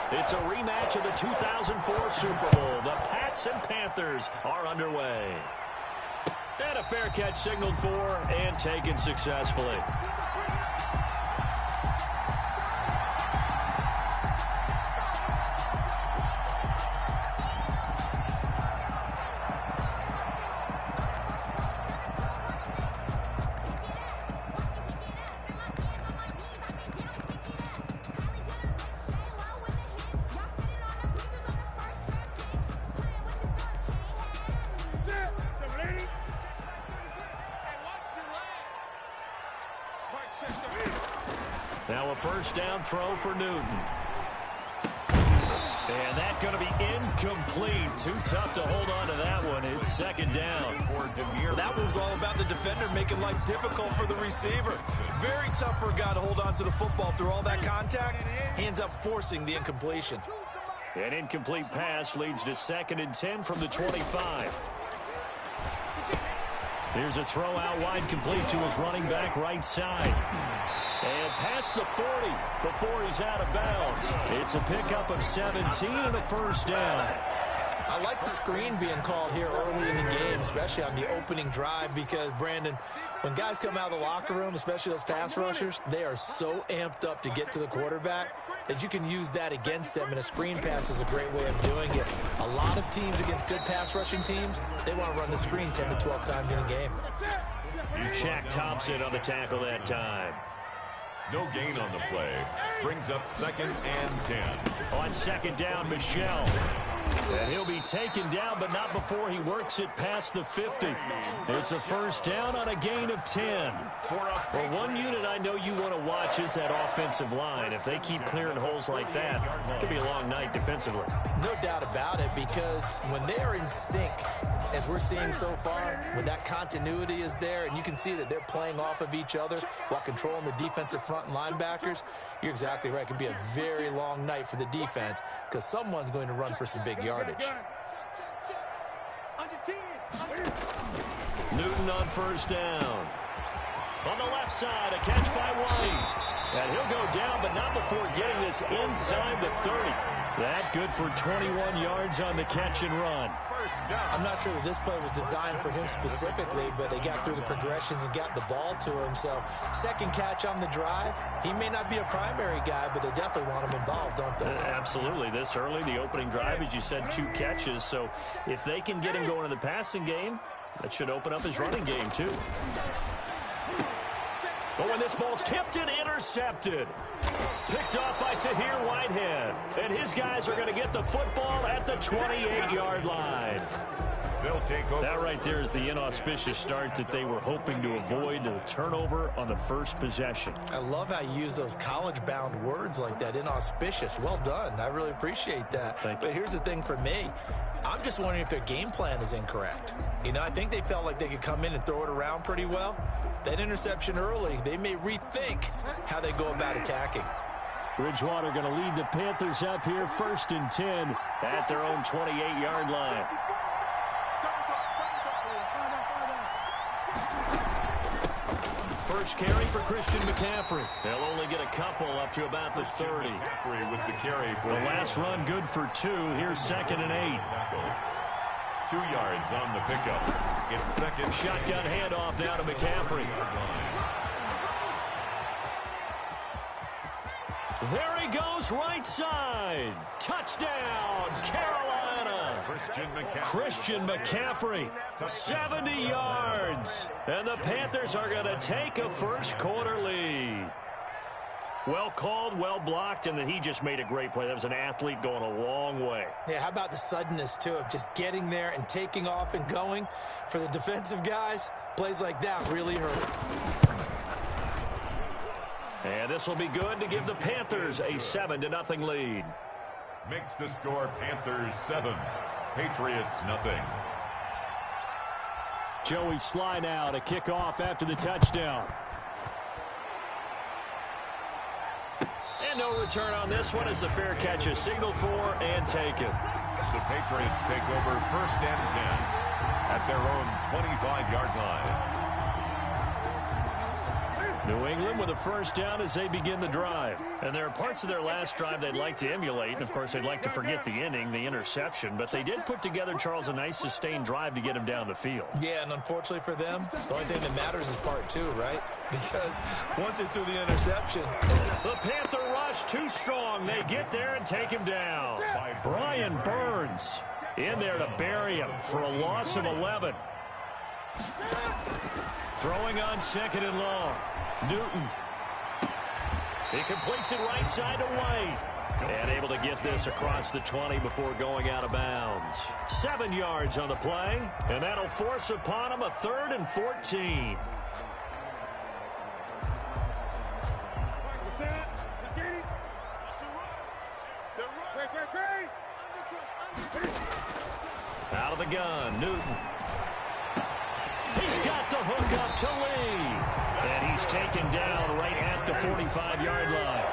It's a rematch of the 2004 Super Bowl. The Pats and Panthers are underway. And a fair catch signaled for and taken successfully. Now a first down throw for Newton. And that's going to be incomplete. Too tough to hold on to that one. It's second down. Well, that one was all about the defender making life difficult for the receiver. Very tough for a guy to hold on to the football through all that contact. He ends up forcing the incompletion. An incomplete pass leads to 2nd and 10 from the 25. Here's a throw out wide, complete to his running back right side. And past the 40 before he's out of bounds. It's a pickup of 17 and a first down. I like the screen being called here early in the game, especially on the opening drive, because, Brandon, when guys come out of the locker room, especially those pass rushers, they are so amped up to get to the quarterback that you can use that against them, and a screen pass is a great way of doing it. A lot of teams against good pass rushing teams, they want to run the screen 10 to 12 times in a game. Shaq Thompson on the tackle that time. No gain on the play. Brings up 2nd and 10. On second down, Michel. And he'll be taken down, but not before he works it past the 50. It's a first down on a gain of 10. Well, one unit I know you want to watch is that offensive line. If they keep clearing holes like that, it could be a long night defensively. No doubt about it, because when they are in sync, as we're seeing so far, when that continuity is there and you can see that they're playing off of each other while controlling the defensive front and linebackers, you're exactly right. It could be a very long night for the defense because someone's going to run for some big yardage. Newton on first down. On the left side, a catch by White. And he'll go down, but not before getting this inside the 30. That good for 21 yards on the catch and run. I'm not sure that this play was designed for him specifically, but they got through the progressions and got the ball to him. So, second catch on the drive. He may not be a primary guy, but they definitely want him involved, don't they? Absolutely. This early, the opening drive, as you said, 2 catches. So, if they can get him going in the passing game, that should open up his running game, too. Oh, and this ball's tipped and intercepted. Picked off by Tahir Whitehead. And his guys are going to get the football at the 28-yard line. They'll take over. That right there is the inauspicious start that they were hoping to avoid, the turnover on the first possession. I love how you use those college-bound words like that, inauspicious. Well done. I really appreciate that. But here's the thing for me. I'm just wondering if their game plan is incorrect. You know, I think they felt like they could come in and throw it around pretty well. That interception early, they may rethink how they go about attacking. Bridgewater going to lead the Panthers up here, 1st and 10 at their own 28-yard line. First carry for Christian McCaffrey. They'll only get a couple up to about the 30. With the carry for the last run good for 2. Here's 2nd and 8. 2 yards on the pickup. It's second. Shotgun handoff now to McCaffrey. There he goes, right side. Touchdown, Carolina. Christian McCaffrey, 70 yards. And the Panthers are going to take a first quarter lead. Well called, well blocked, and then he just made a great play. That was an athlete going a long way. Yeah, how about the suddenness, too, of just getting there and taking off and going? For the defensive guys, plays like that really hurt. And this will be good to give the Panthers a 7-0 lead. Makes the score Panthers 7, Patriots 0. Joey Sly now to kick off after the touchdown. And no return on this one as the fair catch is signaled for and taken. The Patriots take over 1st and 10 at their own 25-yard line. New England with a first down as they begin the drive. And there are parts of their last drive they'd like to emulate. And, of course, they'd like to forget the inning, the interception. But they did put together, Charles, a nice sustained drive to get him down the field. Yeah, and unfortunately for them, the only thing that matters is part two, right? Because once they threw the interception. The Panther rush too strong. They get there and take him down. Brian Burns in there to bury him for a loss of 11. Throwing on second and long. Newton. He completes it right side to White. And able to get this across the 20 before going out of bounds. 7 yards on the play. And that'll force upon him a 3rd and 14. Out of the gun, Newton. He's got the hook up to Lee. And he's taken down right at the 45-yard line.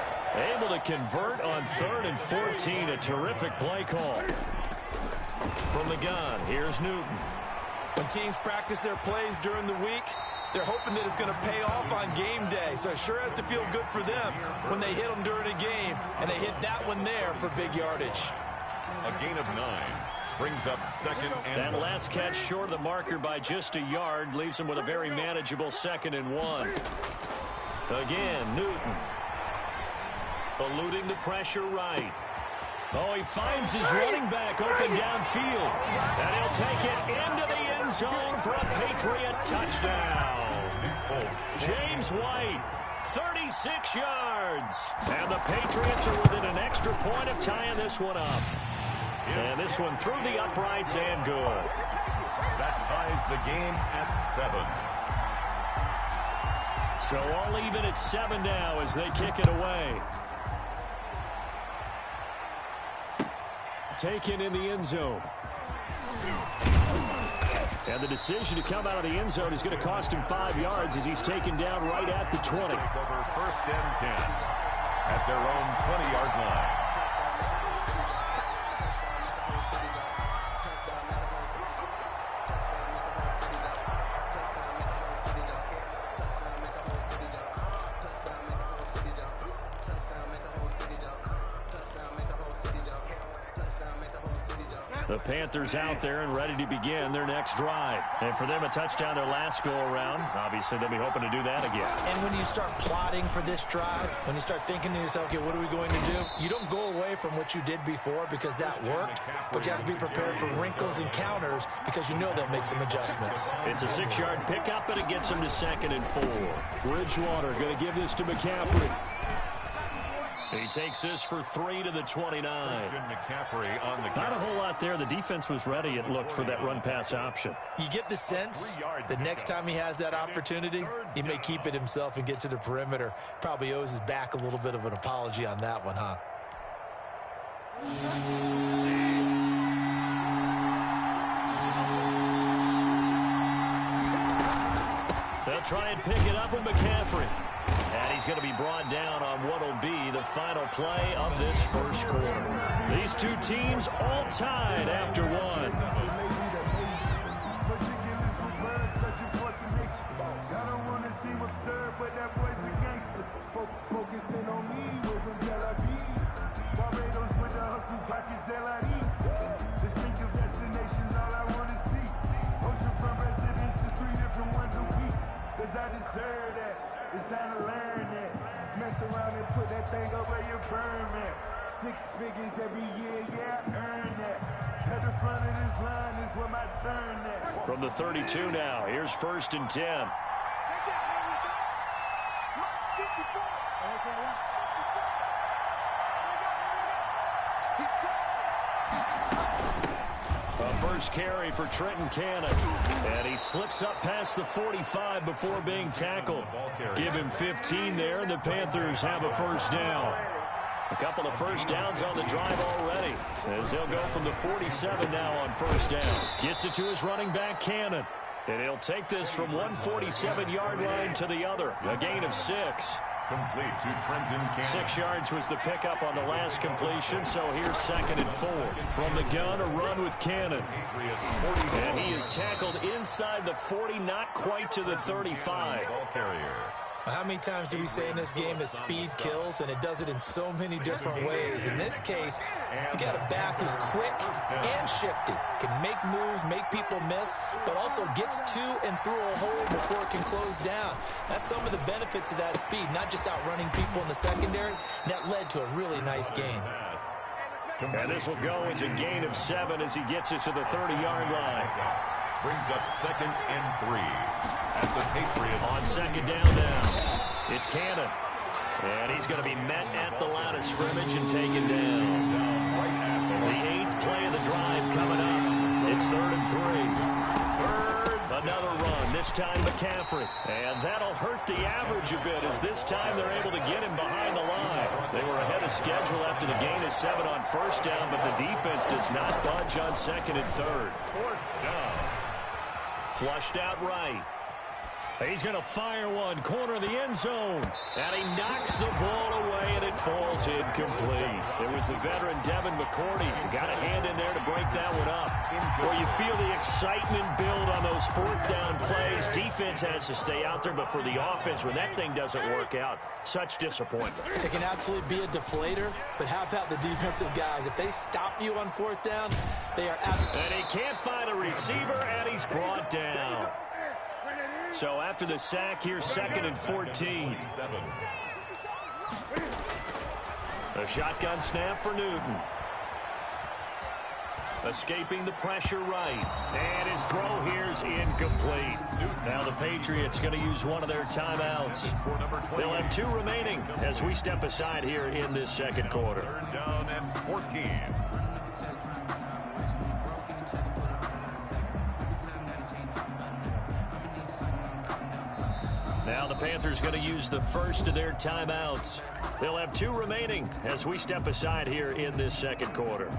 Able to convert on 3rd and 14. A terrific play call. From the gun, here's Newton. When teams practice their plays during the week, they're hoping that it's going to pay off on game day. So it sure has to feel good for them when they hit them during a game. And they hit that one there for big yardage. A gain of 9. Brings up second and that last catch short of the marker by just a yard leaves him with a very manageable 2nd and 1. Again, Newton. Eluding the pressure right. Oh, he finds his running back open downfield. And he'll take it into the end zone for a Patriot touchdown. James White, 36 yards. And the Patriots are within an extra point of tying this one up. And this one through the uprights and good. That ties the game at 7. So all even at 7 now as they kick it away. Taken in the end zone. And the decision to come out of the end zone is going to cost him 5 yards as he's taken down right at the 20. Over 1st and 10 at their own 20-yard line. The Panthers out there and ready to begin their next drive. And for them, a touchdown their last go-around. Obviously, they'll be hoping to do that again. And when you start plotting for this drive, when you start thinking to yourself, okay, what are we going to do? You don't go away from what you did before because that worked, but you have to be prepared for wrinkles and counters because you know they'll make some adjustments. It's a 6-yard pickup, and it gets them to 2nd and 4. Bridgewater going to give this to McCaffrey. He takes this for 3 to the 29. McCaffrey on the Not a whole lot there. The defense was ready, it looked, for that run-pass option. You get the sense that next time he has that opportunity, he may keep it himself and get to the perimeter. Probably owes his back a little bit of an apology on that one, huh? They'll try and pick it up with McCaffrey. And he's going to be brought down on what will be the final play of this first quarter. These two teams all tied after one. I deserve that. It's time to learn that. Mess around and put that thing up where you burn that. 6 figures every year, yeah, I earn that. At the front of this line is where my turn at. From the 32 now, here's 1st and 10. First carry for Trenton Cannon. And he slips up past the 45 before being tackled. Give him 15 there, and the Panthers have a first down. A couple of first downs on the drive already, as they'll go from the 47 now on first down. Gets it to his running back, Cannon. And he'll take this from one 47-yard line to the other. A gain of 6. Complete to Trenton Cannon. 6 yards was the pickup on the last completion, so here's 2nd and 4. From the gun, a run with Cannon. And he is tackled inside the 40, not quite to the 35. Ball carrier. How many times do we say in this game that speed kills, and it does it in so many different ways? In this case, you got a back who's quick and shifty, can make moves, make people miss, but also gets to and through a hole before it can close down. That's some of the benefits of that speed, not just outrunning people in the secondary. And that led to a really nice game. And this will go as a gain of 7 as he gets it to the 30-yard line. Brings up 2nd and 3 at the Patriots. On 2nd down now, it's Cannon. And he's going to be met at the line of scrimmage and taken down. The 8th play of the drive coming up. It's 3rd and 3. Another run, this time McCaffrey. And that'll hurt the average a bit as this time they're able to get him behind the line. They were ahead of schedule after the gain of 7 on 1st down, but the defense does not budge on 2nd and 3rd. 4th down. Flushed out right. He's going to fire one, corner of the end zone. And he knocks the ball away, and it falls incomplete. It was the veteran Devin McCourty who got a hand in there to break that one up. Where you feel the excitement build on those 4th down plays. Defense has to stay out there, but for the offense, when that thing doesn't work out, such disappointment. It can absolutely be a deflator, but how about the defensive guys? If they stop you on 4th down, they are out. And he can't find a receiver, and he's brought down. So after the sack, here's 2nd and 14. A shotgun snap for Newton. Escaping the pressure right. And his throw here's incomplete. Now the Patriots going to use one of their timeouts. They'll have 2 remaining as we step aside here in this 2nd quarter. 3rd down and 14. Now the Panthers going to use the first of their timeouts. They'll have 2 remaining as we step aside here in this 2nd quarter.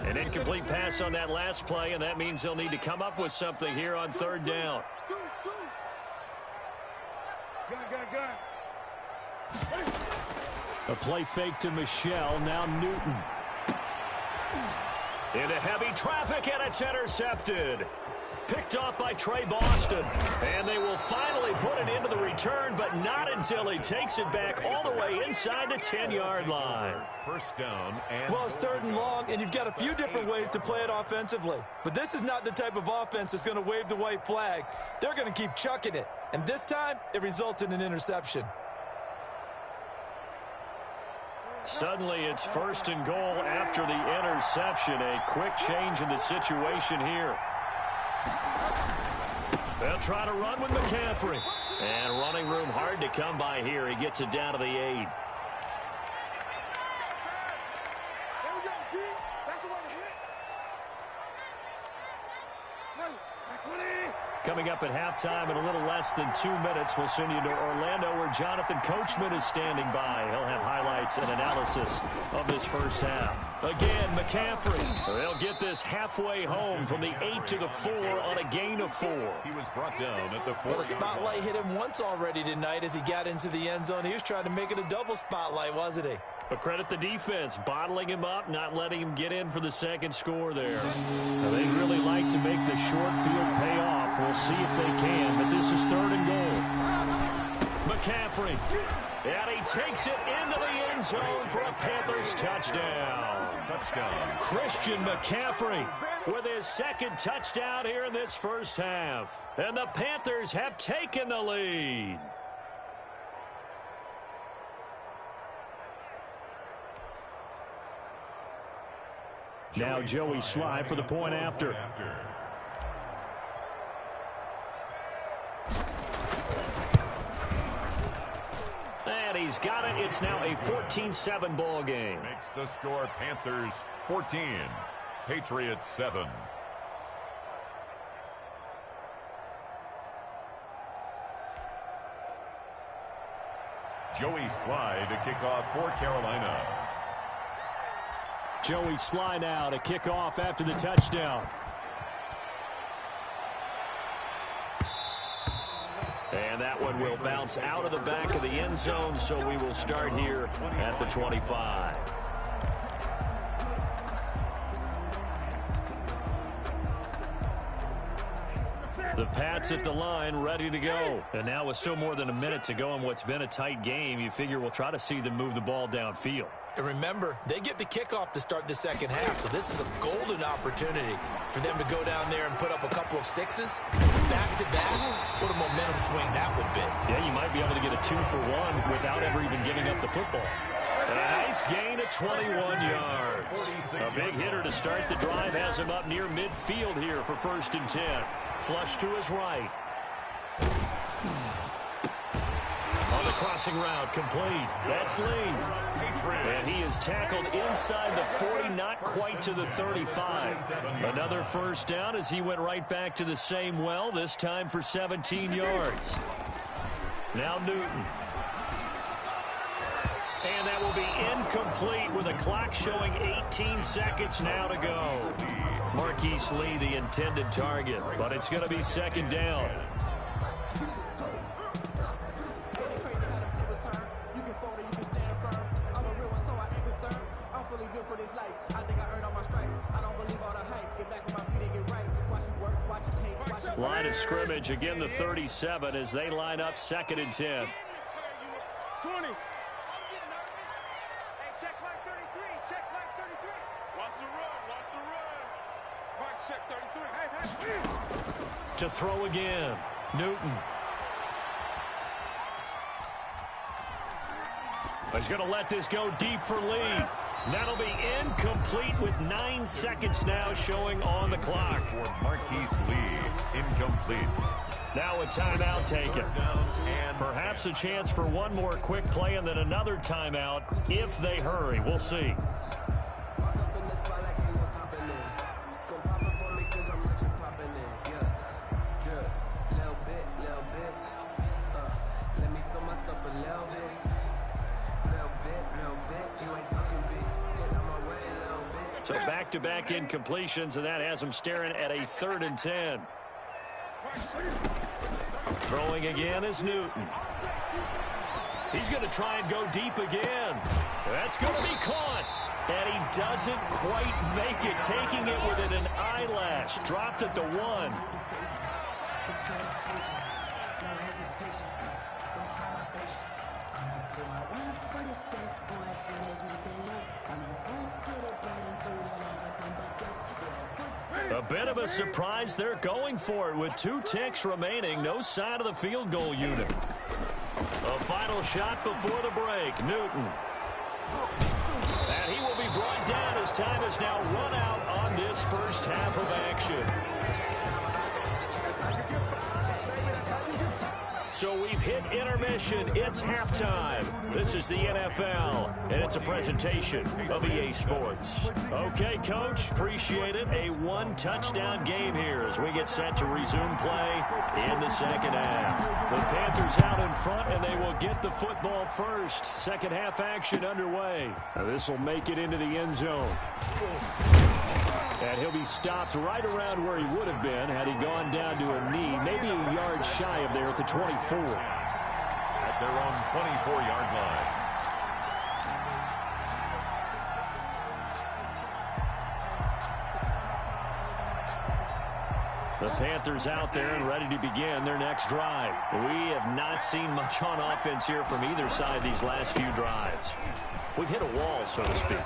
An incomplete pass on that last play, and that means they'll need to come up with something here on 3rd down. A play fake to Michelle, now Newton. Into heavy traffic, and it's intercepted. Picked off by Trey Boston. And they will finally put it into the return, but not until he takes it back all the way inside the 10-yard line. 1st down and... Well, it's 3rd and long, and you've got a few different ways to play it offensively. But this is not the type of offense that's going to wave the white flag. They're going to keep chucking it. And this time, it results in an interception. Suddenly, it's 1st and goal after the interception. A quick change in the situation here. They'll try to run with McCaffrey. And running room hard to come by here. He gets it down to the 8. Coming up at halftime in a little less than 2 minutes, we'll send you to Orlando where Jonathan Coachman is standing by. He'll have highlights and analysis of this first half. Again, McCaffrey. They'll get this halfway home from the 8 to the 4 on a gain of 4. He was brought down at the 4. Well, the spotlight hit him once already tonight as he got into the end zone. He was trying to make it a double spotlight, wasn't he? But credit the defense, bottling him up, not letting him get in for the 2nd score there. Now, they'd really like to make the short field pay off. We'll see if they can, but this is 3rd and goal. McCaffrey, and he takes it into the end zone for a Panthers touchdown. Christian McCaffrey with his 2nd touchdown here in this first half. And the Panthers have taken the lead. Now Joey Sly for the point after. And he's got it. It's now a 14-7 ball game. Makes the score Panthers 14, Patriots 7. Joey Sly to kick off for Carolina. Joey Sly now to kick off after the touchdown. will bounce out of the back of the end zone, so we will start here at the 25. The Pats at the line, ready to go. And now with still more than a minute to go in what's been a tight game, you figure we'll try to see them move the ball downfield. And remember, they get the kickoff to start the second half, so this is a golden opportunity for them to go down there and put up a couple of sixes back-to-back. What a momentum swing that would be. Yeah, you might be able to get a 2-for-1 without ever even giving up the football. And a nice gain of 21 yards. A big hitter to start the drive has him up near midfield here for 1st and 10. Flush to his right. On the crossing route, complete. That's Lee. And he is tackled inside the 40, not quite to the 35. Another first down as he went right back to the same well, this time for 17 yards. Now Newton. And that will be incomplete with a clock showing 18 seconds now to go. Marquise Lee, the intended target, but it's going to be 2nd down. Line of scrimmage, again the 37 as they line up 2nd and 10. 20. Check mark 33. Check mark 33. Watch the run. Watch the run. Mark check 33. To throw again. Newton. He's going to let this go deep for Lee. That'll be incomplete with 9 seconds now showing on the clock. For Marquise Lee, incomplete. Now a timeout taken. Perhaps a chance for one more quick play and then another timeout if they hurry. We'll see. So back-to-back incompletions, and that has them staring at a 3rd and 10. Throwing again is Newton. He's going to try and go deep again. That's going to be caught. And he doesn't quite make it, taking it within an eyelash. Dropped at the 1. A bit of a surprise. They're going for it with 2 ticks remaining. No sign of the field goal unit. A final shot before the break. Newton. And he will be brought down as time has now run out on this first half of action. So we've hit intermission. It's halftime. This is the NFL, and it's a presentation of EA Sports. Okay, Coach, appreciate it. A 1-touchdown game here as we get set to resume play in the second half. The Panthers out in front, and they will get the football first. Second half action underway. Now this will make it into the end zone. And he'll be stopped right around where he would have been had he gone down to a knee, maybe a yard shy of there at the 24. At their own 24-yard line. The Panthers out there and ready to begin their next drive. We have not seen much on offense here from either side these last few drives. We've hit a wall, so to speak.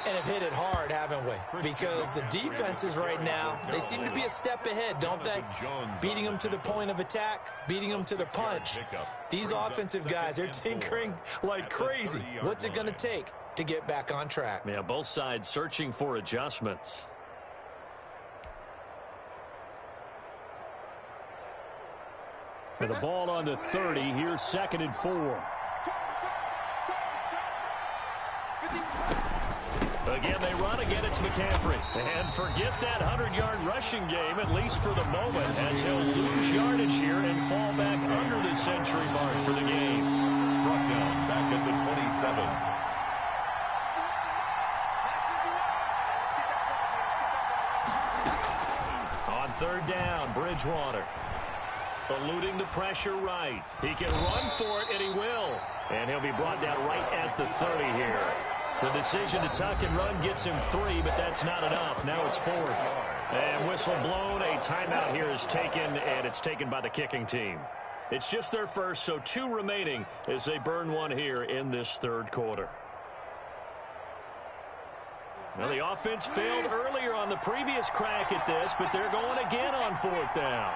And have hit it hard, haven't we? Because the defenses right now, they seem to be a step ahead, don't they? Beating them to the point of attack, beating them to the punch. These offensive guys, they're tinkering like crazy. What's it going to take to get back on track? Yeah, both sides searching for adjustments. For the ball on the 30, here's 2nd and 4. Again, they run. Again, it's McCaffrey. And forget that 100-yard rushing game, at least for the moment, as he'll lose yardage here and fall back under the century mark for the game. Brought down back at the 27. On 3rd down, Bridgewater. Eluding the pressure right. He can run for it, and he will. And he'll be brought down right at the 30 here. The decision to tuck and run gets him 3, but that's not enough. Now it's 4th. And whistle blown. A timeout here is taken, and it's taken by the kicking team. It's just their first, so 2 remaining as they burn one here in this 3rd quarter. Now, the offense failed earlier on the previous crack at this, but they're going again on 4th down.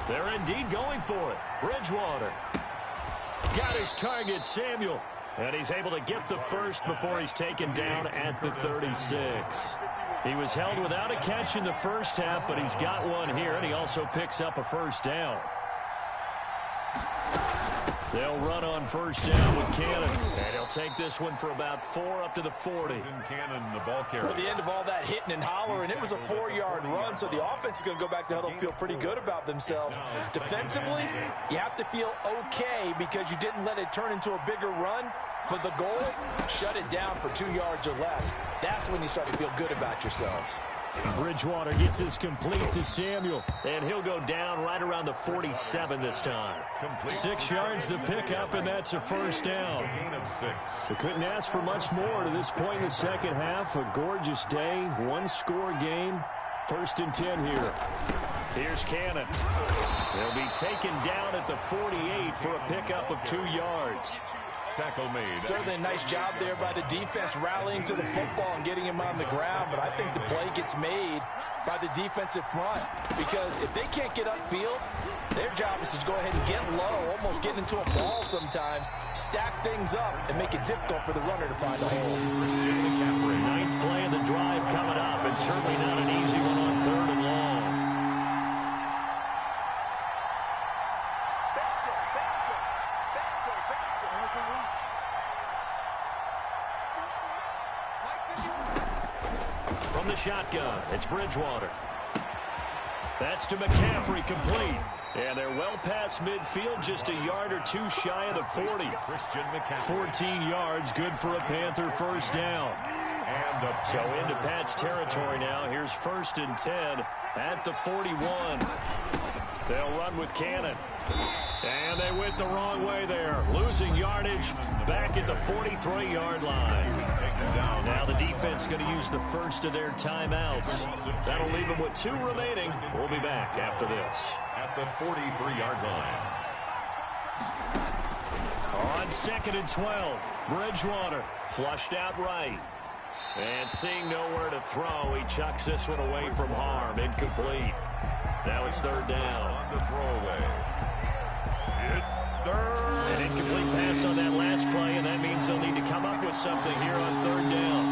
They're indeed going for it. Bridgewater got his target, Samuel. And he's able to get the first before he's taken down at the 36. He was held without a catch in the first half, but he's got one here, and he also picks up a first down. They'll run on first down with Cannon, and he'll take this one for about 4 up to the 40. Cannon, the ball carrier. At the end of all that hitting and hollering, it was a 4-yard run, so the offense is going to go back to huddle and feel pretty good about themselves. Defensively, you have to feel okay because you didn't let it turn into a bigger run, but the goal, shut it down for 2 yards or less. That's when you start to feel good about yourselves. Bridgewater gets this complete to Samuel, and he'll go down right around the 47 this time. 6 yards to pick up, and that's a first down. We couldn't ask for much more to this point in the second half. A gorgeous day, 1-score game. 1st and 10 here. Here's Cannon. He'll be taken down at the 48 for a pickup of 2 yards. Tackle made. Certainly a nice job there by the defense rallying to the football and getting him on the ground, but I think the play gets made by the defensive front because if they can't get upfield, their job is to go ahead and get low, almost get into a ball sometimes, stack things up, and make it difficult for the runner to find a hole. 9th play of the drive coming up, and certainly not an easy one on 3rd and long. From the shotgun, it's Bridgewater. That's to McCaffrey, complete. And they're well past midfield, just a yard or 2 shy of the 40. 14 yards, good for a Panther first down. So into Pat's territory now. Here's 1st and 10 at the 41. They'll run with Cannon. And they went the wrong way there. Losing yardage back at the 43-yard line. Now the defense going to use the first of their timeouts. That'll leave them with 2 remaining. We'll be back after this. At the 43-yard line. On 2nd and 12, Bridgewater flushed out right. And seeing nowhere to throw, he chucks this one away from harm. Incomplete. Now it's 3rd down. On the throwaway. It's 3rd. An incomplete pass on that last play, and that means they'll need to come up with something here on 3rd down.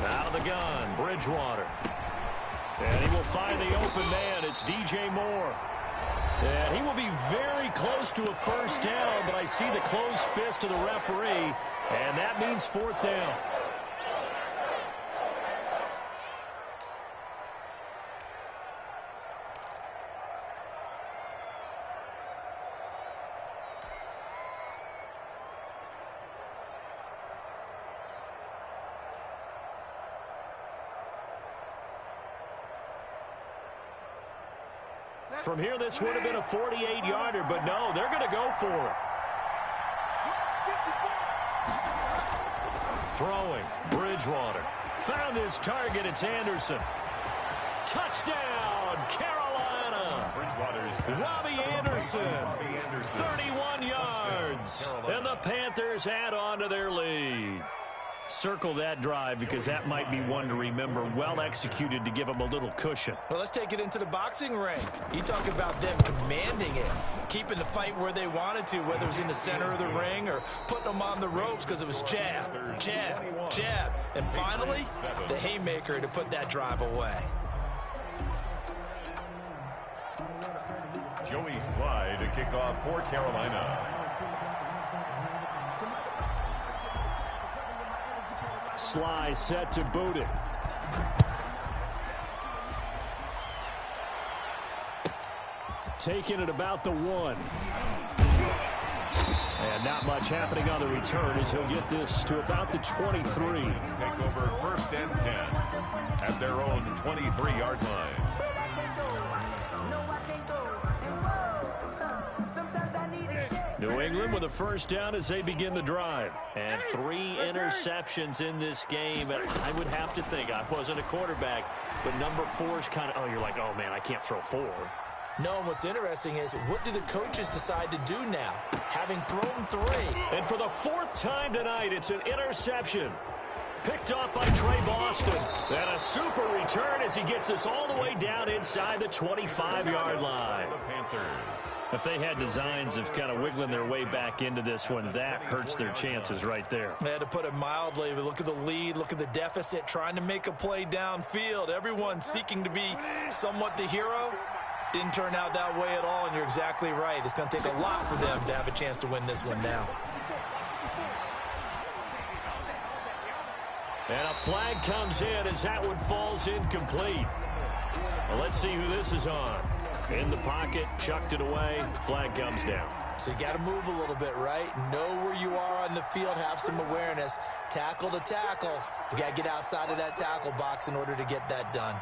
Out of the gun, Bridgewater. And he will find the open man. It's DJ Moore. And he will be very close to a first down, but I see the closed fist of the referee, and that means 4th down. From here, this would have been a 48-yarder, but no, they're going to go for it. Throwing, Bridgewater. Found his target, it's Anderson. Touchdown, Carolina. Robbie Anderson, 31 yards. And the Panthers add on to their lead. Circle that drive because that might be one to remember. Well executed to give them a little cushion. Well, let's take it into the boxing ring. You talk about them commanding it, keeping the fight where they wanted to, whether it was in the center of the ring or putting them on the ropes because it was jab, jab, jab. And finally, the haymaker to put that drive away. Joey Slye to kick off for Carolina. Slye set to boot it. Taking it about the 1. And not much happening on the return as he'll get this to about the 23. Take over 1st and 10 at their own 23-yard line. New England with a first down as they begin the drive. And 3 interceptions in this game. And I would have to think, I wasn't a quarterback, but number 4 is kind of, oh, you're like, oh, man, I can't throw 4. No, what's interesting is what do the coaches decide to do now, having thrown 3? And for the 4th time tonight, it's an interception. Picked off by Trey Boston. And a super return as he gets us all the way down inside the 25-yard line. The Panthers. If they had designs of kind of wiggling their way back into this one, that hurts their chances right there. They had to put it mildly. Look at the lead, look at the deficit, trying to make a play downfield. Everyone seeking to be somewhat the hero. Didn't turn out that way at all, and you're exactly right. It's going to take a lot for them to have a chance to win this one now. And a flag comes in as that one falls incomplete. Well, let's see who this is on. In the pocket, chucked it away, flag comes down. So you got to move a little bit, right? Know where you are on the field, have some awareness. Tackle to tackle. You got to get outside of that tackle box in order to get that done.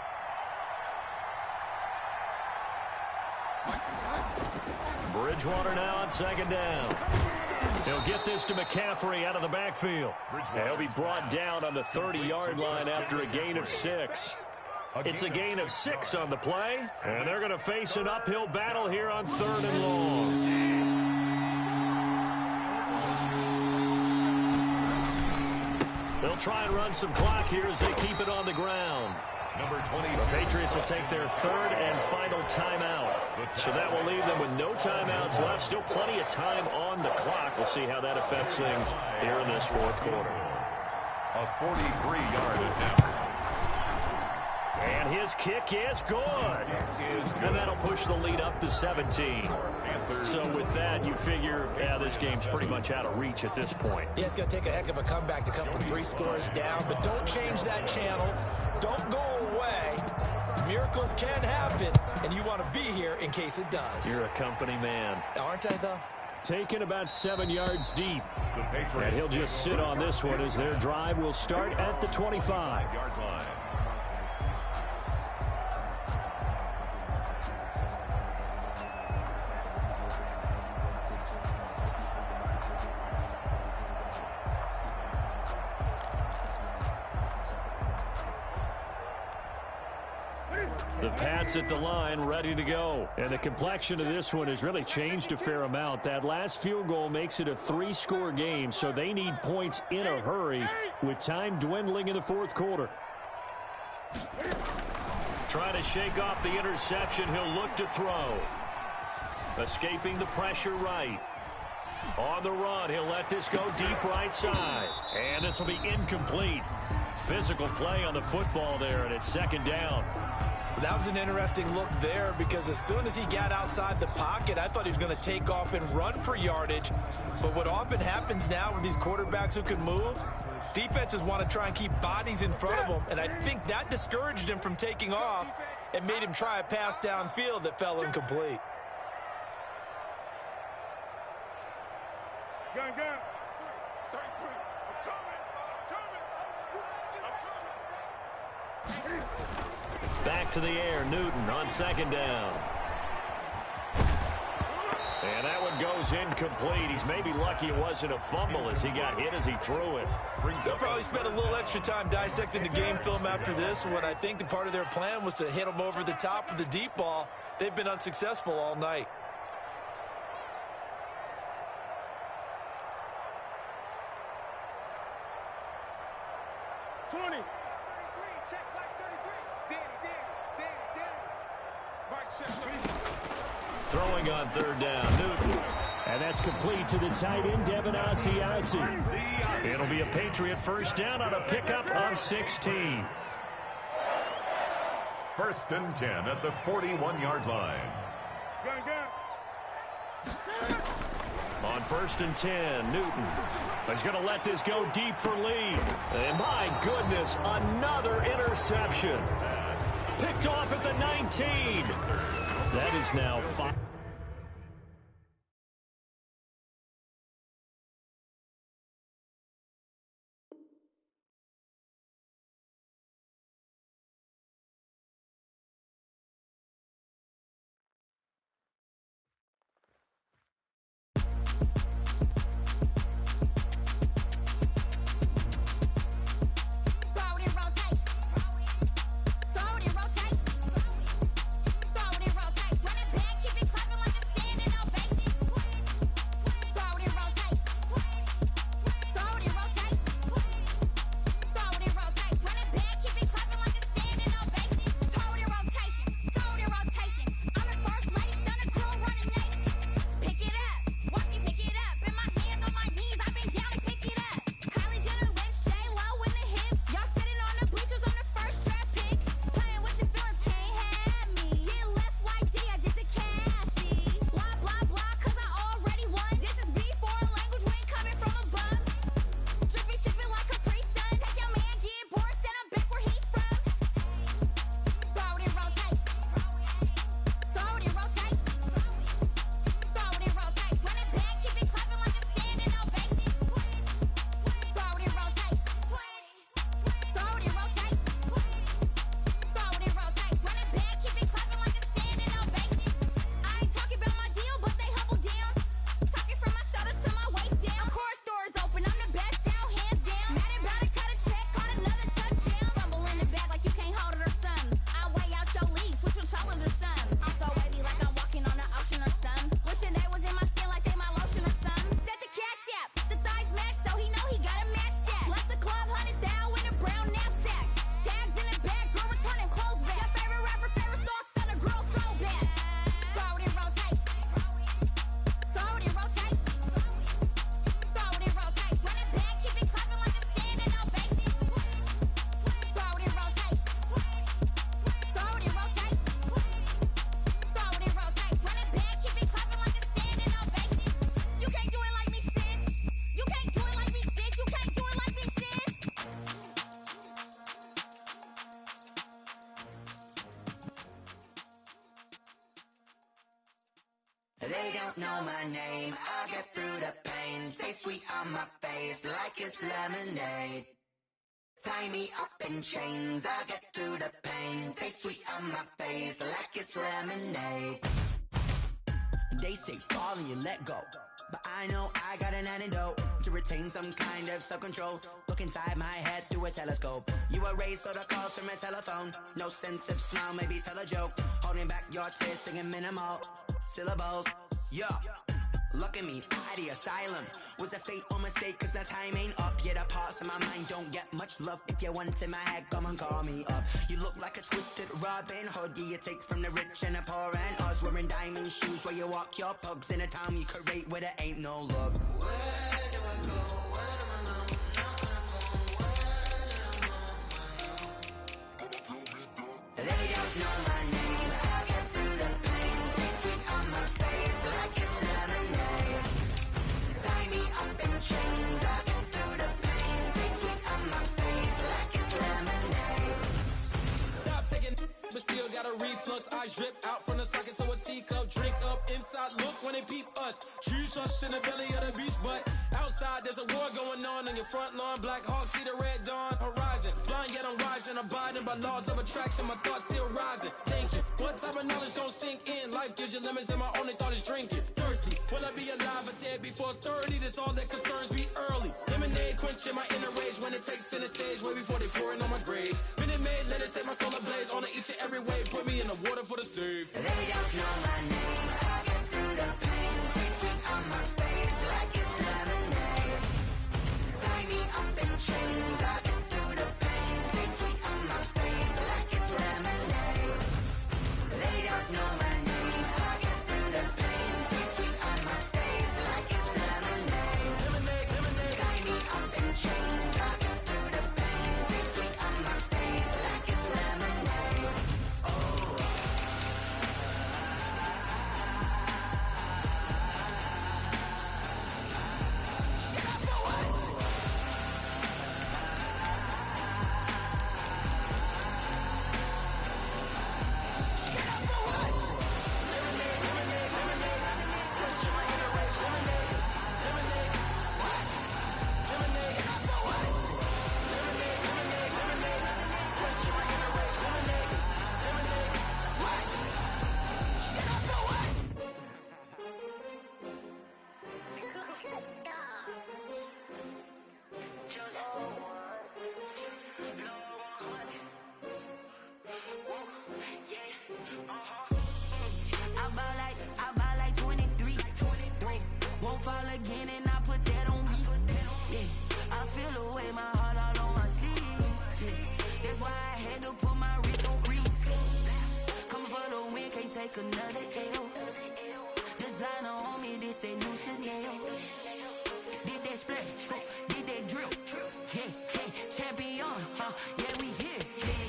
Bridgewater now on 2nd down. He'll get this to McCaffrey out of the backfield. And he'll be brought down on the 30-yard line after a gain of 6. It's a gain of 6 on the play, and they're going to face an uphill battle here on 3rd and long. They'll try and run some clock here as they keep it on the ground. Number 20. The Patriots will take their 3rd and final timeout. So that will leave them with no timeouts left. Still plenty of time on the clock. We'll see how that affects things here in this 4th quarter. A 43-yard attempt. And his kick is good. And that'll push the lead up to 17. So with that, you figure, yeah, this game's pretty much out of reach at this point. Yeah, it's going to take a heck of a comeback to come from 3 scores down, but don't change that channel. Don't go away. Miracles can happen, and you want to be here in case it does. You're a company man. Aren't I, though? Taken about 7 yards deep. And he'll just sit on this one as their drive will start at the 25-yard line. The Pats at the line, ready to go. And the complexion of this one has really changed a fair amount. That last field goal makes it a 3-score game, so they need points in a hurry with time dwindling in the 4th quarter. Trying to shake off the interception. He'll look to throw. Escaping the pressure right. On the run, he'll let this go deep right side. And this will be incomplete. Physical play on the football there, and it's 2nd down. That was an interesting look there because as soon as he got outside the pocket, I thought he was going to take off and run for yardage. But what often happens now with these quarterbacks who can move, defenses want to try and keep bodies in front of them. And I think that discouraged him from taking off and made him try a pass downfield that fell incomplete. Gun. Back to the air, Newton on 2nd down. And that one goes incomplete. He's maybe lucky it wasn't a fumble as he got hit as he threw it. They'll probably spend a little extra time dissecting the game film after this one. I think the part of their plan was to hit him over the top of the deep ball. They've been unsuccessful all night. Throwing on 3rd down, Newton. And that's complete to the tight end, Devin Asiasi. It'll be a Patriot first down on a pickup of 16. 1st and 10 at the 41-yard line. On 1st and 10, Newton is going to let this go deep for Lee. And my goodness, another interception. Picked off at the 19. That is now 5. my name. I'll get through the pain. Taste sweet on my face like it's lemonade. Tie me up in chains. I'll get through the pain. Taste sweet on my face like it's lemonade. They say fall and you let go, but I know I got an antidote to retain some kind of self-control. Look inside my head through a telescope. You erase all the calls from a telephone. No sense of smile, maybe tell a joke. Holding back your tears, singing minimal syllables. Yeah, look at me, out the asylum. Was a fate or mistake, cause the time ain't up. Yet the parts of my mind don't get much love. If you want in my head, come and call me up. You look like a twisted Robin Hood. Yeah, you take from the rich and the poor and us. Wearing diamond shoes where you walk your pugs in a town you create where there ain't no love. Where do I go? Where do I go? They don't know my name. I'll get through the pain. Taste sweet on my face like it's lemonade. Tie me up in chains. I'll get through the pain. Taste sweet on my face like it's lemonade. Stop taking, but still got a reflux. Eyes drip out from the socket to a teacup. Drink up inside, look when they peep us. Choose us in the belly of the beast, but outside there's a war going on in your front lawn. Black Hawk, see the red dawn horizon. Blind yet I'm rising, abiding by laws of attraction. My thoughts still rising, thinking what type of knowledge gon' sink in? Life gives you limits and my only thought is drinking. Thirsty, will I be alive or dead before 30? That's all that concerns me early. Lemonade quenching my inner rage when it takes center stage way before they pour it on my grave. Minute Maid, let it set my soul ablaze on each and every way. Put me in the water for the save. They don't know my name. I'll get through the pain. Taste sweet on my face like it's lemonade. Tie me up in chains. I'll get through the pain. Taste sweet on my face like it's lemonade. They don't know my name. I'll get through the pain. Taste sweet on my face like it's lemonade. Lemonade, lemonade. Tie me up in chains. I'll get through the pain. Taste sweet on my face like it's lemonade. I buy like 23. Won't fall again and I put that on me. Yeah, I feel the way my heart all on my sleeve. Yeah, that's why I had to put my wrist on freeze. Coming for the win, can't take another L. Designer on me, this that new Chanel. Did that splash, did that drill. Yeah, champion, yeah, we here.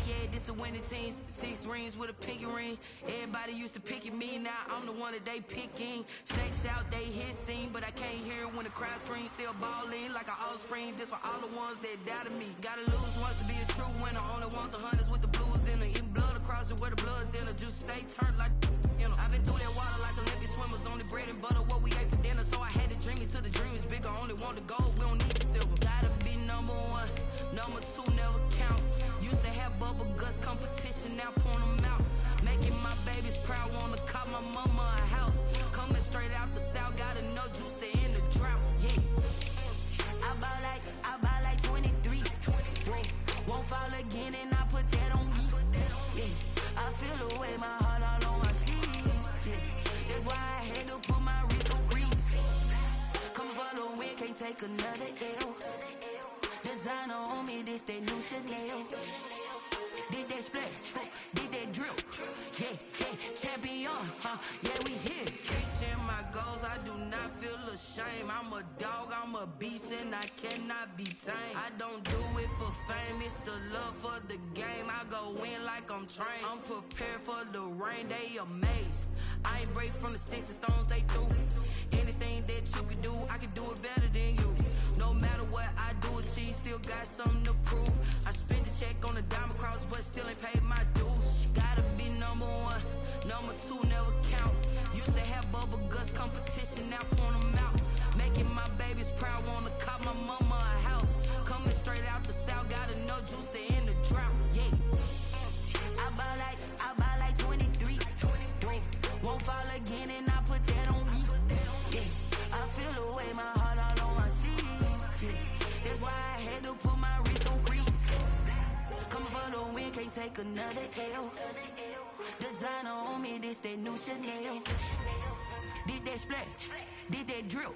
Yeah, this the winning teams. 6 rings with a pinky ring. Everybody used to picking me, now I'm the one that they picking. Snakes out, they hissing, but I can't hear when the crowd screams. Still balling like an offspring. This for all the ones that doubted me. Gotta lose once to be a true winner. Only want the hunters with the blues in it. Eating blood across it where the blood dinner. Juice stay turned like, you know. I've been through that water like Olympic swimmers. Only bread and butter, what we ate for dinner. So I had to dream it till the dream is bigger. Only want the gold, we don't need the silver. Gotta be number 1, number 2 never count. Used to have bubble guts competition, now point them out. Making my babies proud, wanna call my mama a house. Coming straight out the south, got enough juice to end the drought. Yeah, I buy like 23. Won't fall again and I put that on me. Yeah, I feel the way my heart all on my sleeve. Yeah, that's why I had to put my wrist on freeze. Coming for the win, can't take another L. Designer on me, this that new Chanel. Did that splash, did that drill. Yeah, champion, yeah, we here. Reaching my goals, I do not feel ashamed. I'm a dog, I'm a beast, and I cannot be tamed. I don't do it for fame, it's the love for the game. I go in like I'm trained. I'm prepared for the rain, they amazed. I ain't break from the sticks and stones they threw. Anything that you can do, I can do it better than you. No matter what I do, achieve, still got something to prove. I spent the check on the diamond cross, but still ain't paid my dues. Gotta be number 1, number 2 never count. Used to have bubble guts competition, can't take another L. Designer on me, this that new Chanel. This that splash, this that drill.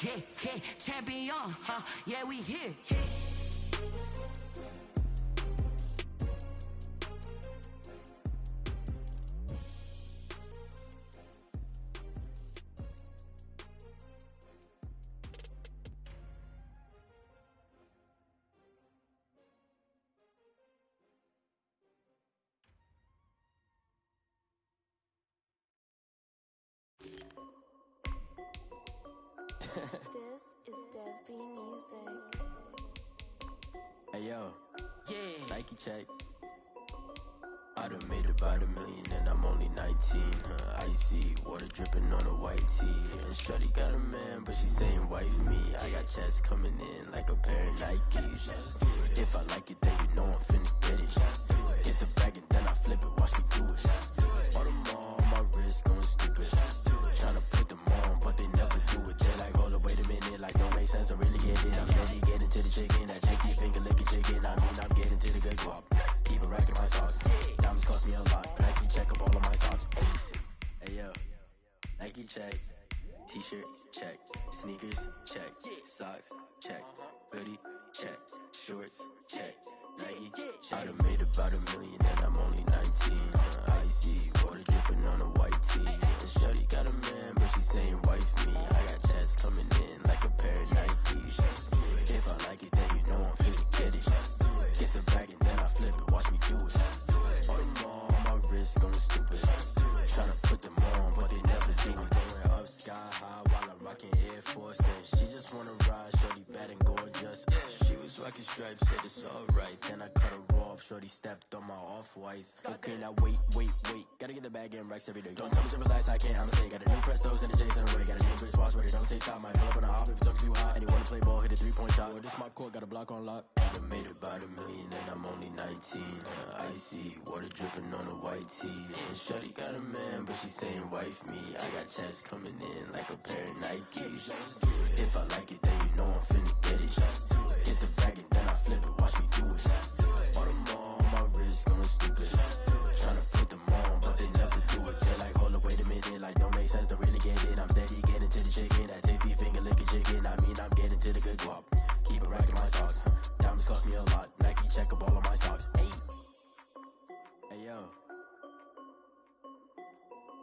Yeah, yeah, champion, huh? Yeah, we here. This is Dev B Music. Hey yo, Yeah. Nike check. I done made about $1 million and I'm only 19. Icy water dripping on a white tee. And shorty got a man, but she saying wife me. I got checks coming in like a pair of Nikes. If I like it, then you know I'm finna get it. Hit the bag and then I flip it, watch me do it. All on my wrist going stupid. Tryna put them on, but they never do it. They like, hold up, wait a minute, like don't make sense to really get it. I'm ready to get into the chicken, that chicky finger licking chicken. I mean, I'm getting to the good guap. Keep a rack in my sauce. Diamonds cost me a lot, but Nike check up all of my socks. Hey yo, Nike check. T-shirt check. Sneakers check. Socks check. Hoodie check. Shorts check. Nike. I done made about $1 million and I'm only 19. Icy water dripping on a white tee. And shorty got a man, but she saying wife me. I got checks coming in like a pair of Nikes. If I like it, then you know I'm finna get it. Get the bag and then I flip it, watch me do it. All them on my wrist going stupid. Tryna put them on, but they never do it. Going up sky high while I'm rocking Air Forces. She just wanna ride, shorty bad and gorgeous. She was rocking stripes, said it's alright. Then I cut her off, shorty stepped on my off-whites. Okay, now wait. Gotta get the bag and racks every day. Don't tell me to relax, I can't, I'ma say. Got a new Prestos and a Jason away. Got a new British watch, but it don't take time. Might pull up on a hop if it talks too hot. And you wanna play ball, hit a 3-point shot. Or this my court, got a block on lock. I done made about $1 million and I'm only 19. Icy water dripping on a white tee. And shorty got a man, but she saying wife me. I got checks coming in like a pair of Nikes. If I like it, then you know I'm finna get it. Hit the bag and then I flip it, watch me do it. All them on my wrist going stupid. Tryna put them on, but they never do it. They're like, hold up, wait a minute, like don't make sense to really get it. I'm steady getting to the chicken, that tasty finger licking chicken. I mean, I'm getting to the good guap. Keep a rack in my socks. Diamonds cost me a lot. Nike check up all of my socks. Hey yo,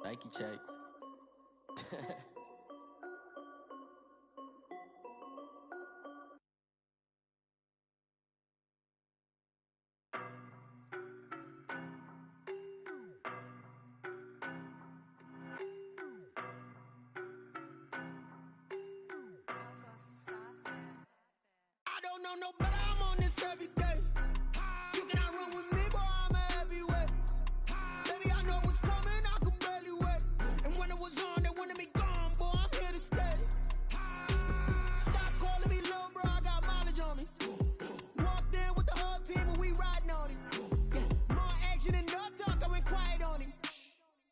Nike check. I don't know no better, I'm on this every day. You cannot run with me, boy, I'm a heavyweight. Baby, I know what's coming, I could barely wait. And when it was on, they wanted me gone, boy, I'm here to stay. Stop calling me little bro, I got mileage on me. Walked in with the whole team and we riding on it. More action and no talk, I went quiet on him.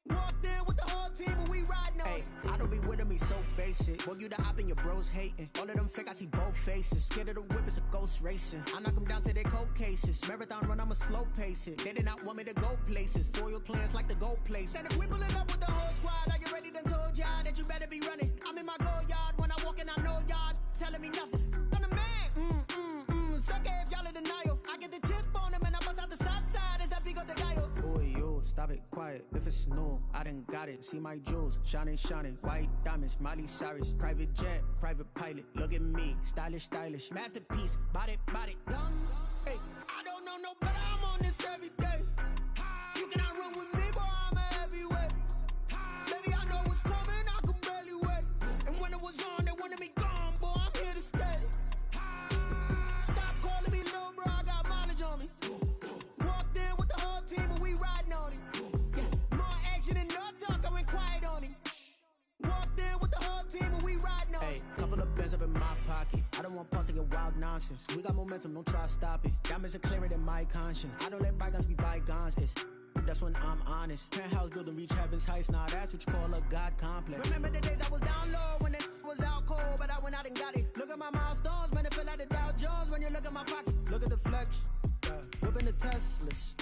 Walked in with the whole team and we riding on it. I don't be with me so basic. Boy, you the op and your bros hating. All of them fake, I see both faces. Scared of the whip, it's a ghost racing. I knock them down to their cold cases. Marathon run, I'ma slow pace it. They did not want me to go places. Foil plans like the gold place. And if we pulling up with the whole squad, I get ready to told y'all that you better be running. I'm in my go yard, when I walk in, I know y'all telling me nothing. I'm the man, suck it if y'all in denial. I get the chip on them and I bust out the south side, is that big of the guy? Boy, yo, stop it, quiet. If it's new, I done got it. See my jewels, shining, white diamonds, Miley Cyrus. Private jet, private pilot. Look at me, stylish, masterpiece. Body, young. Hey, I don't know no better, I'm on this every day. You cannot run with me, boy, I'm a heavyweight. Baby, I know what's coming, I could barely wait. And when it was on, they wanted me gone, boy, I'm here to stay. Stop calling me little bro, I got mileage on me. Walked in with the whole team and we riding on it. More action and no talk, I went quiet on him. Walked in with the whole team and we riding on it. Couple of bands up in my pocket. I don't want pulse to get wild nonsense. We got momentum, don't try to stop it. Diamonds are clearer than my conscience. I don't let bygones be bygones. That's when I'm honest. Penthouse building reach heaven's heights. Now that's what you call a God complex. Remember the days I was down low when it was out cold, but I went out and got it. Look at my milestones, man, it feel like the Dow Jones when you look at my pocket. Look at the flex. Whipping the Teslas.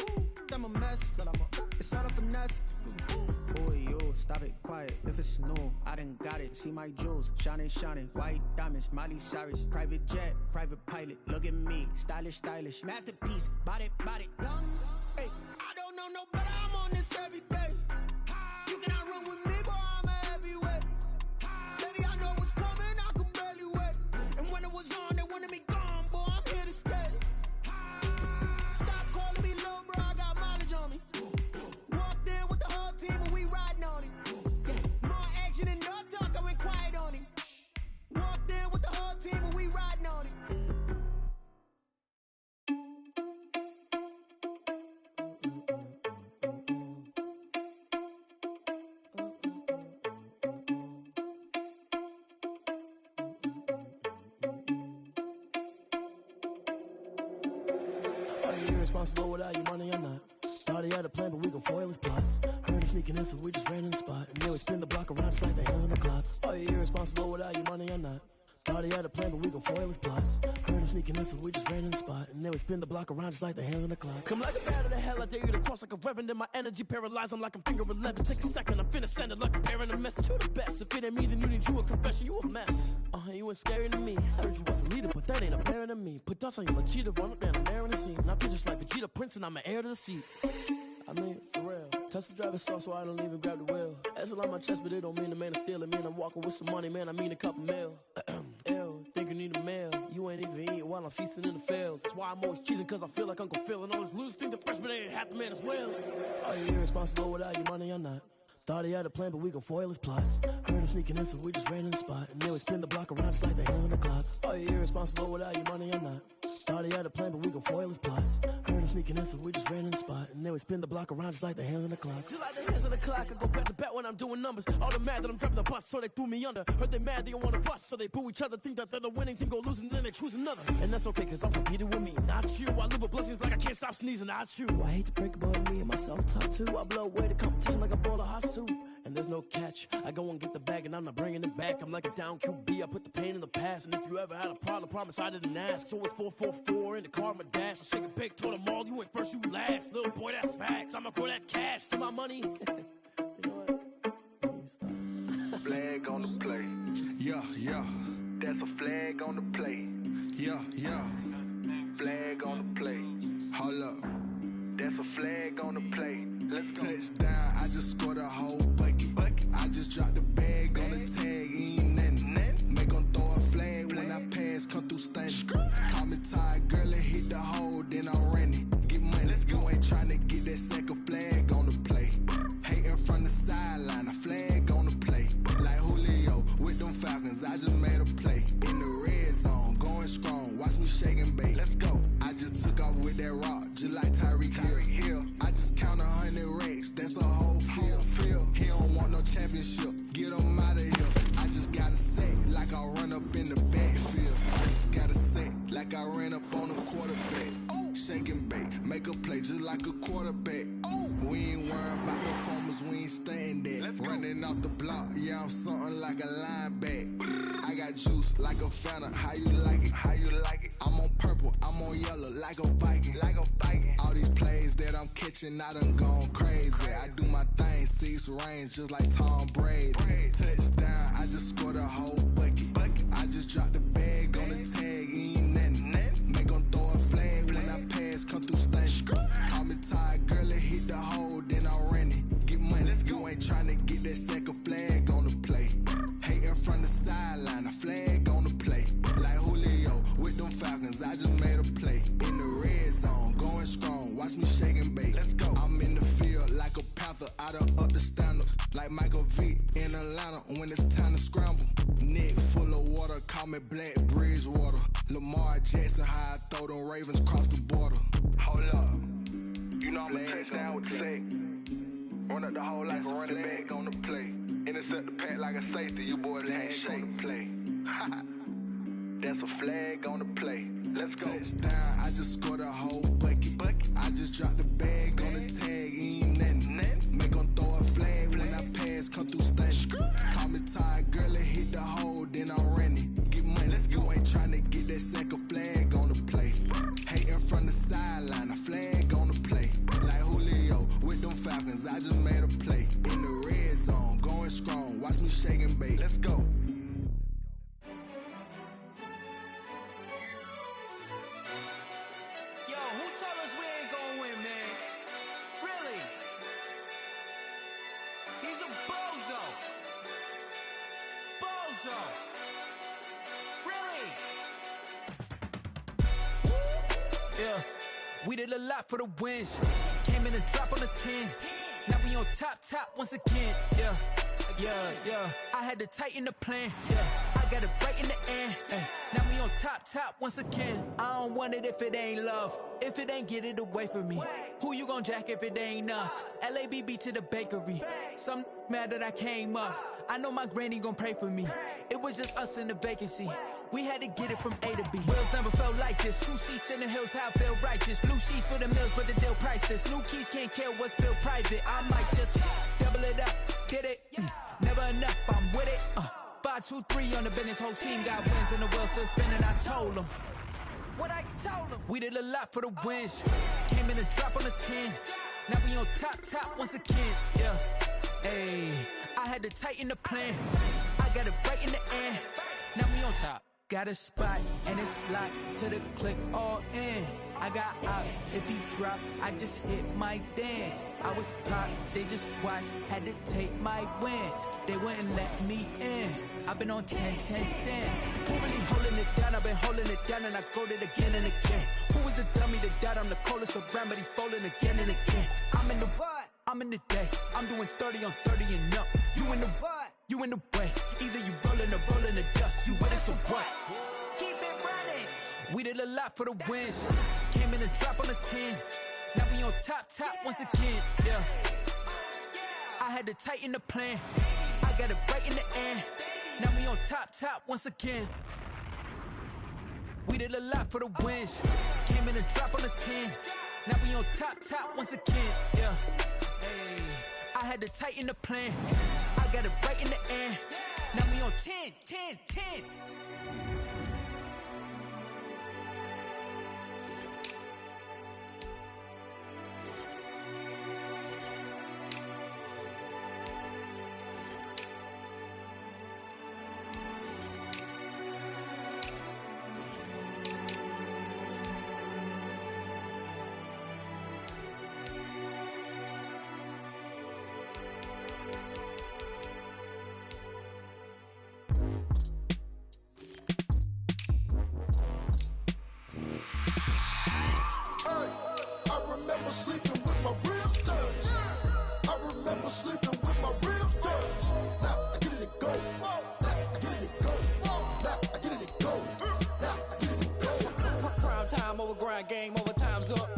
I'm a mess, but it's all a finesse. Boy, yo, stop it, quiet. If it's new, I done got it. See my jewels, shining, shining. White diamonds, Miley Cyrus. Private jet, private pilot. Look at me, stylish, stylish. Masterpiece, body, young. Hey, I don't know no better. I'm on this every day. You cannot run with me, boy. I'm a heavyweight. Baby, I know what's coming. I could barely wait. And when it was on, they wanted me gone, boy. I'm here to stay. Stop calling me little bro. I got mileage on me. Walked in with the whole team and we riding on it. Yeah. More action and no talk. I went quiet on it. Walked in with the whole team and we riding on it. Irresponsible without your money or not. Thought he had a plan, but we gon' foil his plot. Heard him sneaking in, so we just ran in the spot. And then we spin the block around just like the hands on the clock. Are you irresponsible without your money or not? Thought he had a plan, but we gon' foil his plot. Heard him sneaking in, so we just ran in the spot. And then we spin the block around just like the hands on the clock. Come like a bat of the hell, I dare you to cross like a reverend. In my energy paralyzed, I'm like I'm finger 11. Take a second, I'm finna send it like a parent a message. You the best, if it ain't me, then you need you a confession. You a mess, you ain't scary to me. Heard you was the leader, but that ain't apparent to me. Put dust on you like cheetah, run up down, I'm there in the scene. And I feel just like Vegeta Prince, and I'm an heir to the seat. I mean, for real. Touch the driver's soft, so I don't even grab the wheel. That's on my chest, but it don't mean the man is stealing. Man, I'm walking with some money, man, I mean a couple mil. Ew, think you need a meal. You ain't even eating while I'm feasting in the field. That's why I'm always cheesing, cause I feel like Uncle Phil. And all this loose think the freshman ain't half the man as well. Are you irresponsible without your money or not? Thought he had a plan, but we gon' foil his plot. Heard him sneaking in, so we just ran in the spot. And then we spin the block around just like the hands on the clock. Are you irresponsible without your money or not? Thought he had a plan, but we gon' foil his plot. Heard him sneaking in, so we just ran in the spot. And then we spin the block around just like the hands on the clock. Just like the hands on the clock, I go back to back when I'm doing numbers. All the mad that I'm driving the bus, so they threw me under. Heard they mad, they don't wanna bust, so they boo each other. Think that they're the winning team, go losing, then they choose another. And that's okay, cause I'm competing with me, not you. I live with blessings like I can't stop sneezing, not you. I hate to break about me and my self-talk too. I blow away the competition like a bowl of hot soup. And there's no catch. I go and get the bag and I'm not bringing it back. I'm like a down QB, I put the pain in the past. And if you ever had a problem, promise I didn't ask. So it's 444 in the car, my dash. I shake a big, told them all, you went first, you last. Little boy, that's facts. I'ma grow that cash to my money. You know what? Flag on the play. Yeah, yeah. That's a flag on the play. Yeah, yeah. Flag on the play. Hold up. That's a flag on the play. Let's go. Touchdown, I just scored a whole bucket. I just dropped the bag on the tag, ain't nothing. Make them throw a flag when I pass, come through stunning. Call me tired, girl, and hit the hole, then I'm running. Get money, you ain't trying to get that second flag on the play. Hating from the sideline, a flag on the play. Like Julio with them Falcons, I just made a play. In the red zone, going strong, watch me shake and bake. Let's go. I just took off with that rock, just like Tyreek Hill. I just count 100 racks, that's a whole field. He don't want no championship, get him out of here. I just gotta say, like I run up in the backfield. I just gotta say, like I ran up on a quarterback. Shake and bake, make a play just like a quarterback. We ain't worrying about no formers, we ain't staying there. Running off the block, yeah, I'm something like a linebacker. I got juice like a Fanta, how you like it? How you like it? I'm on purple, I'm on yellow, like a Viking. Like a Viking. All these plays that I'm catching, I done gone crazy. I do my thing, 6 range, just like Tom Brady. Touchdown, I just scored a whole bucket. I just dropped the bag on the tag, ain't nothing. Make them throw a flag when I pass, come through stunning. Call me tired, girl, and hit the hole, then I'm running. Get money, you ain't trying to get that second flag on the play. Hating from the sideline, a flag on the play. Like Julio with them Falcons, I just made a play. In the red zone, going strong, watch me shake and bake. Let's go. I'm in the field like a panther, I done up the standards. Like Michael Vick in Atlanta when it's time to scramble. Neck full of water, call me Black Bridgewater. Lamar Jackson, how I throw them Ravens across the border. Hold up, you know I'm a touchdown with the sack. Run up the hole like a running back on the play. Intercept the pack like a safety, you boys ain't shake. Play. That's a flag on the play. Let's go. Touchdown, I just scored a whole bucket. I just dropped the bag on the tag, ain't nothing. Make them throw a flag when I pass, come through stunning. Call me tired, girl, and hit the hole, then I'm running. Get money, you ain't trying to get that second flag on the play. Hating from the sideline, a flag on the play. Like who yeah. We did a lot for the wins. Came in and drop on the 10. Now we on top once again, yeah. I had to tighten the plan, yeah. I got it right in the end, now we on top once again. I don't want it if it ain't love. If it ain't, get it away from me. Who you gon' jack if it ain't us? LABB to the bakery. Some mad that I came up. I know my granny gon' pray for me. It was just us in the vacancy. We had to get it from A to B. Wheels never felt like this. 2 seats in the hills, how I feel righteous. Blue sheets for the mills, but the deal priceless. New keys can't kill what's built private. I might just double it up, get it. Never enough, I'm with it. 5, 2, 3 on the business. Whole team got wins and the wheels still spinning. I told them what I told them. We did a lot for the wins. Came in and drop on the 10. Now we on top once again, yeah. Hey, I had to tighten the plan. I got it right in the end. Now we on top. Got a spot and it's locked to the click all in. I got ops, if he drop, I just hit my dance. I was pop, they just watched, had to take my wins. They wouldn't let me in. I've been on 10 cents. Who really holding it down? I've been holding it down and I go it again and again. Who is the dummy that died? I'm the coldest around, but he folding again and again. I'm in the what? I'm in the day. I'm doing 30 on 30 and up. You in the what? You in the way. Either you rolling or rolling the dust. You with us or what? Keep it running. We did a lot for the wins. Came in and drop on the 10. Now we on top once again, yeah. I had to tighten the plan. I got it right in the end. Now we on top once again. We did a lot for the wins. Came in and drop on the 10. Now we on top once again, yeah. Hey, I had to tighten the plan. I got it right in the end. Now we on 10. Game over, time's up.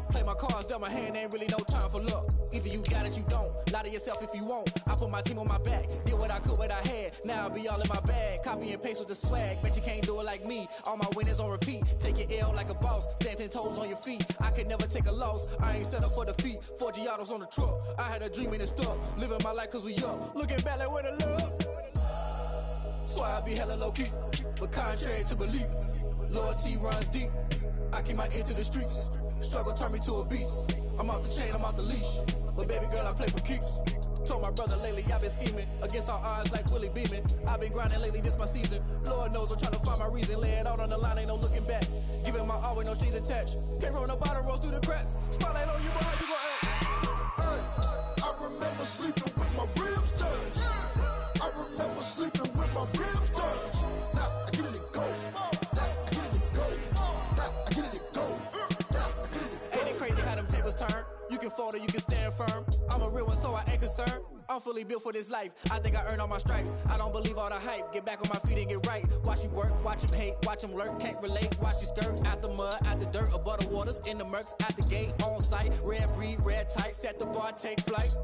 Play my cards, dealt my hand, ain't really no time for luck. Either you got it, you don't. Lie to yourself if you won't. I put my team on my back, did what I could, what I had. Now I'll be all in my bag. Copy and paste with the swag. Bet you can't do it like me. All my winners on repeat. Take your L like a boss. Stand 10 toes on your feet. I could never take a loss. I ain't set up for defeat. 4 Giottos on the truck. I had a dream and it stuck. Living my life cause we up. Looking back like where the love. So I be hella low key. But contrary to belief, loyalty runs deep. I keep my ear to the streets. Struggle turned me to a beast. I'm off the chain, I'm off the leash. But baby girl, I play for keeps. Told my brother lately, I've been scheming. Against all odds like Willie Beeman. I've been grinding lately, this my season. Lord knows I'm trying to find my reason. Lay it out on the line, ain't no looking back. Giving my all with no strings attached. Came from the bottom, rose through the cracks. Spotlight on you, boy, how you gon' act? I remember sleeping with my ribs touched. I remember sleeping with my ribs touched. Now I get it and go. Turn. You can fold or you can stand firm. I'm a real one, so I ain't concerned. I'm fully built for this life. I think I earned all my stripes. I don't believe all the hype. Get back on my feet and get right. Watch you work, watch him hate, watch him lurk. Can't relate, watch you skirt. Out the mud, out the dirt, above the waters, in the murks, out the gate, on site. Red breed, red tight, set the bar, take flight.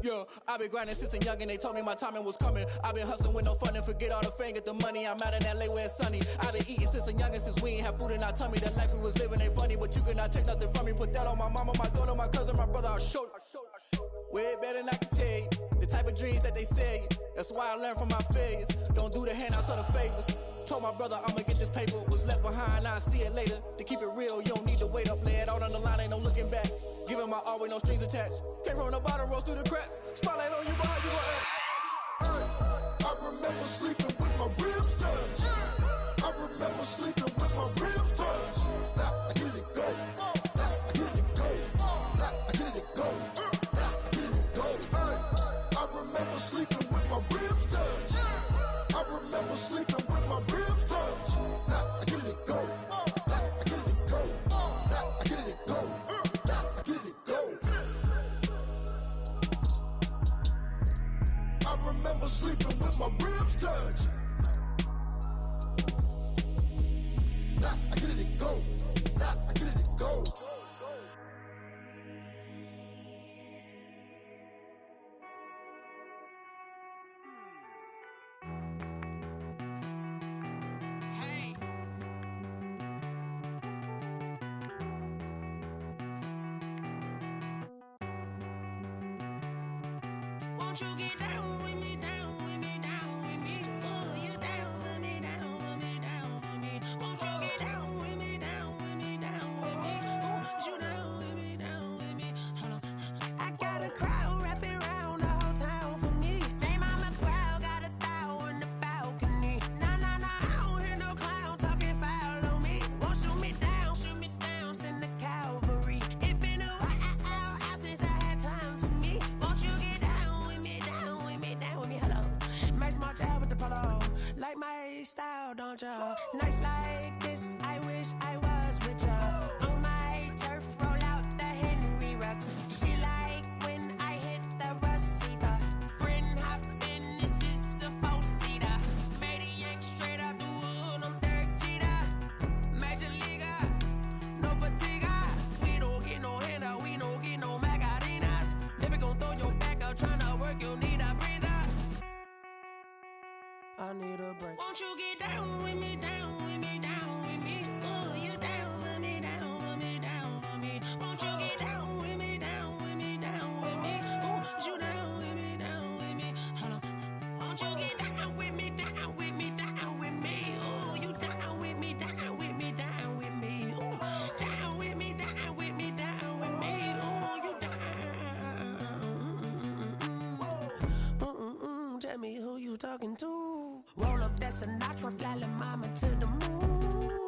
Yeah, I've been grinding since a young and they told me my timing was coming. I've been hustling with no fun and forget all the fame, get the money. I'm out in LA where it's sunny. I've been eating since a young and since we ain't have food in our tummy. The life we was living ain't funny, but you cannot take nothing from me. Put that on my mama, my daughter, my cousin, my brother, I'll show you. Way better than I can tell you. The type of dreams that they sell you. That's why I learned from my failures. Don't do the handouts or the favors. Told my brother I'ma get this paper. Was left behind, I'll see it later. To keep it real, you don't need to wait up. Lay it out on the line, ain't no looking back. Giving my all with no strings attached. Came from the bottom, rose through the cracks. Spotlight on you, boy, how you gon' act? I remember sleeping with my ribs touched. I remember sleeping with my ribs touched. Now I get it and go. Now I get it and go. Now I get it and go. Now I get it and go. I remember sleeping with my ribs touched. I remember sleeping with my ribs touched. Now I get it and go. Now I get it and go. Won't you get down with me, down with me, down with me? Oh, you down with me, down with me, down with me. Won't you get down with me, down with me, down with me? Oh, you down with me, down with me? Hold on. I got a crowd wrapping around the whole town for me. They mama proud, got a thou in the balcony. Nah, nah, nah, I don't hear no clown talking foul on me. Won't shoot me down, send the cavalry. It been a while since I had time for me. Won't you get down with me, down with me, down with me? Hello. Max March out with the polo. Like my style, don't ya? Nights like this, I wish I was with ya. On my turf, roll out the Henry Rux. She like when I hit the receiver. Friend hop in, this is a four-seater. Made a yank straight out the wood, I'm Derek Jeter. Major leaguer, no fatigue. We don't get no handout, we don't get no Macarinas. Never gon' throw your back out, tryna work, you need a breather. I need a break. Won't you get down with me, down with me, down with me? Oh, you down with me, down with me, down with me? Won't you get down with me, down with me, down with me? Oh, you down with me, down with me? Hold on. Won't you get down with me, down with me, down with me? Oh, you down with me, down with me, down with me? Oh, down with me, down with me, down with me? Oh, you down. Tell me who you talking to. Roll up that Sinatra, fly la mama to the moon.